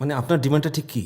মানে আপনার ডিমান্ডটা ঠিক কি?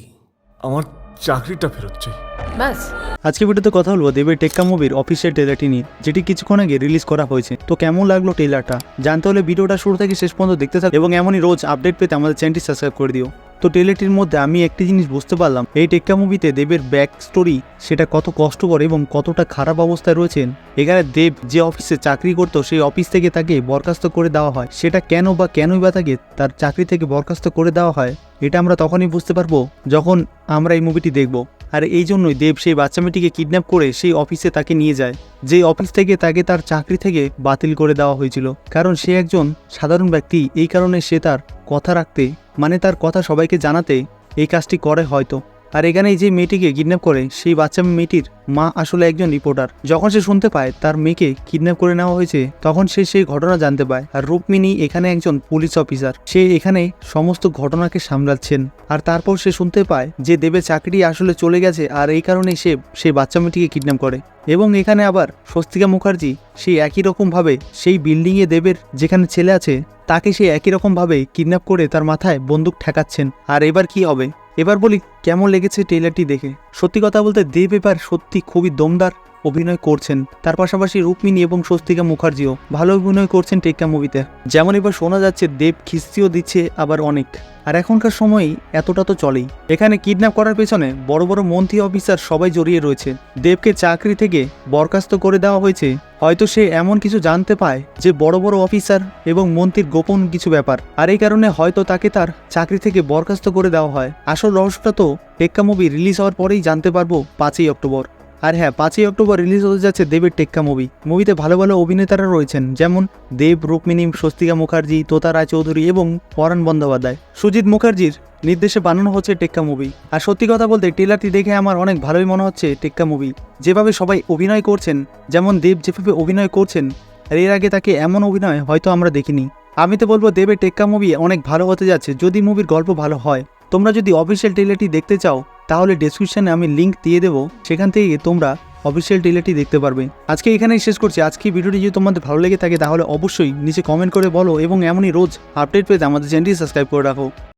আমার চাকরিটা ফেরত চাই। ব্যাস। আজকে ভিডিওতে কথা বলবো দেবের টেক্কা মুভির অফিসিয়াল ট্রেলারটি নিয়ে, যেটি কিছুক্ষণ আগে রিলিজ করা হয়েছে। তো কেমন লাগলো ট্রেলারটা জানতে হলে ভিডিওটা শুরু থেকে শেষ পর্যন্ত দেখতে থাকো এবং এমনই রোজ আপডেট পেতে আমাদের চ্যানেলটি সাবস্ক্রাইব করে দিও। তো ট্রেলারটির মধ্যে আমি একটি জিনিস বুঝতে পারলাম, এই টেক্কা মুভিতে দেবের ব্যাক স্টোরি সেটা কত কষ্টকর এবং কতটা খারাপ অবস্থায় রয়েছেন। এখানে দেব যে অফিসে চাকরি করতো সেই অফিস থেকে তাকে বরখাস্ত করে দেওয়া হয়। সেটা কেন বা কেনই বা তাকে তার চাকরি থেকে বরখাস্ত করে দেওয়া হয়, এটা আমরা তখনই বুঝতে পারবো যখন আমরা এই মুভিটি দেখব। আর এই জন্যই দেব সেই বাচ্চা মেয়েটিকে কিডন্যাপ করে সেই অফিসে তাকে নিয়ে যায়, যে অফিস থেকে তাকে তার চাকরি থেকে বাতিল করে দেওয়া হয়েছিল। কারণ সে একজন সাধারণ ব্যক্তি, এই কারণে সে তার কথা রাখতে, মানে তার কথা সবাইকে জানাতে এই কাজটি করে হয়তো। আর এখানে যে মেয়েটিকে কিডন্যাপ করে সেই বাচ্চা মেয়েটির মা আসলে একজন রিপোর্টার। যখন সে শুনতে পায় তার মেয়েকে কিডন্যাপ করে নেওয়া হয়েছে, তখন সে সেই ঘটনা জানতে পায়। আর রুক্মিণী এখানে একজন পুলিশ অফিসার, সে এখানে সমস্ত ঘটনাকে সামলাচ্ছেন। আর তারপর সে শুনতে পায় যে দেবের চাকরি আসলে চলে গেছে, আর এই কারণেই সে সেই বাচ্চা মেয়েটিকে কিডন্যাপ করে। এবং এখানে আবার স্বস্তিকা মুখার্জি সেই একই রকমভাবে সেই বিল্ডিংয়ে দেবের যেখানে ছেলে আছে তাকে সেই একই রকমভাবে কিডন্যাপ করে তার মাথায় বন্দুক ঠেকাচ্ছেন। আর এবার কি হবে, এবার বলি কেমন লেগেছে ট্রেলারটি দেখে। সত্যি কথা বলতে দেব এবার সত্যি খুবই দমদার অভিনয় করছেন। তার পাশাপাশি রুক্মিণী এবং স্বস্তিকা মুখার্জিও ভালো অভিনয় করছেন টেক্কা মুভিতে। যেমন এবার শোনা যাচ্ছে দেব খিস্তিও দিচ্ছে আবার অনেক। আর এখনকার সময় এতটা তো চলেই। এখানে কিডন্যাপ করার পেছনে বড় বড় মন্ত্রী অফিসার সবাই জড়িয়ে রয়েছে। দেবকে চাকরি থেকে বরখাস্ত করে দেওয়া হয়েছে, হয়তো সে এমন কিছু জানতে পায় যে বড় বড় অফিসার এবং মন্ত্রীর গোপন কিছু ব্যাপার, আর এই কারণে হয়তো তাকে তার চাকরি থেকে বরখাস্ত করে দেওয়া হয়। আসল রহস্যটা তো টেক্কা মুভি রিলিজ হওয়ার পরেই জানতে পারবো 5ই অক্টোবর। আর হ্যাঁ, 5ই অক্টোবর রিলিজ হতে যাচ্ছে দেবের টেক্কা মুভি। মুভিতে ভালো ভালো অভিনেতারা রয়েছেন, যেমন দেব, রুক্মিণী, স্বস্তিকা মুখার্জি, তোতা রায়চৌধুরী এবং পরাণ বন্দ্যোপাধ্যায়। সুজিত মুখার্জির নির্দেশে বানানো হচ্ছে টেক্কা মুভি। আর সত্যি কথা বলতে ট্রেলারটি দেখে আমার অনেক ভালোই মনে হচ্ছে টেক্কা মুভি। যেভাবে সবাই অভিনয় করছেন, যেমন দেব যেভাবে অভিনয় করছেন, আর এর আগে তাকে এমন অভিনয় হয়তো আমরা দেখিনি। আমি তো বলবো দেবের টেক্কা মুভি অনেক ভালো হতে যাচ্ছে, যদি মুভির গল্প ভালো হয়। তোমরা যদি অফিসিয়াল ট্রেলারটি দেখতে চাও তাহলে ডেসক্রিপশনে আমি লিঙ্ক দিয়ে দেবো, সেখান থেকে তোমরা অফিসিয়াল ট্রেলারটি দেখতে পারবে। আজকে এখানেই শেষ করছি। আজকে ভিডিওটি যদি তোমাদের ভালো লেগে থাকে তাহলে অবশ্যই নিচে কমেন্ট করে বলো এবং এমনই রোজ আপডেট পেতে আমাদের চ্যানেলটি সাবস্ক্রাইব করে রাখো।